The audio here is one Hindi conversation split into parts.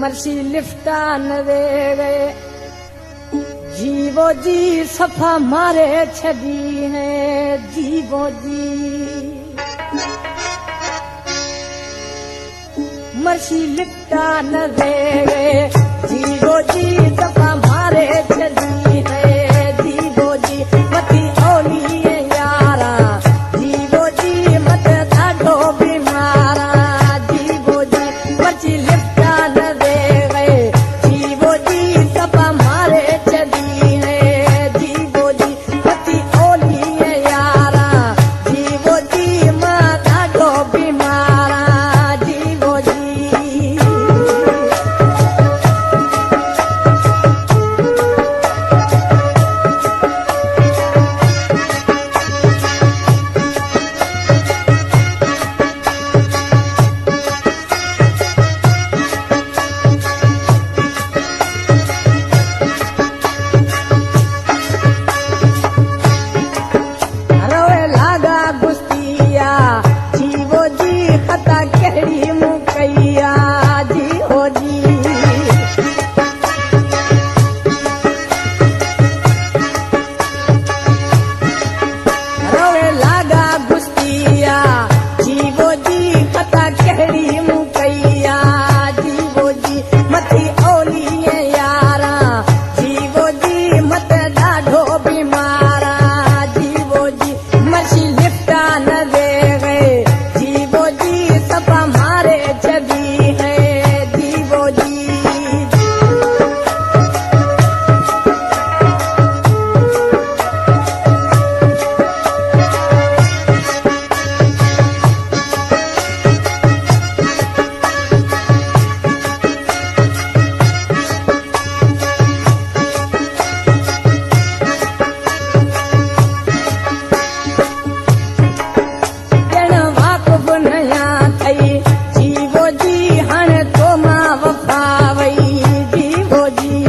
मर्सी लिफ्टा न दे गए जीवो जी सफा मारे छदी है जीवो जी मर्सी लिफ्टा न दे गए जीवो जी सफा मारे छदी है जीवो जी मती ओली यारा जीवो जी मत ॾाढो बीमारा जीवो जी मर्सी लिफ्टा न दे गए जीवो जी सफा मारे छदी है जीवो जी मती ओली यारा जीवो जी मां ॾाढो बीमारा जीवो जी रोए लागा गुस्तिया जीवो जी खता कहड़ी मुकैया जीवो जी रोए लागा गुस्तिया जीवो जी खता कहड़ी मुकैया जीवो जी मथी ओली यारा जीवो जी मत ॾाढो बीमारा जीवो जी मर्सी लिफ्टा न दे गए जीवो जी सफा मारे छदी है जीवो जी ॼण वाक़ुफ़ नया थई जीवो जी हाणे तो मां वफा वई जीवो जी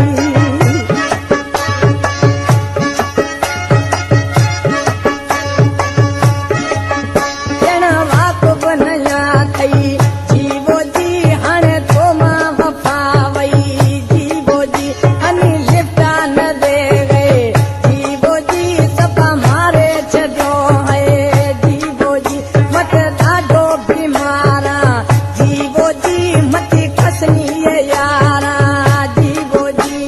ॼण वाक़ुफ़ नया थई जीवो जी हाणे तो मां वफा वई जीवो जी हनी लिफ्टा न दे गए जीवो जी सफा मारे छॾियो है जीवो जी मत ॾाढो बीमारा जीवो जी मती खसनी यारा जीवो जी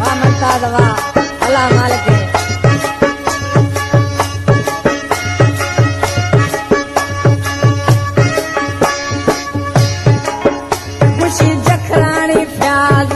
वाह मनता दवा अल्लाह मालिक है खुशी जखराणी प्याज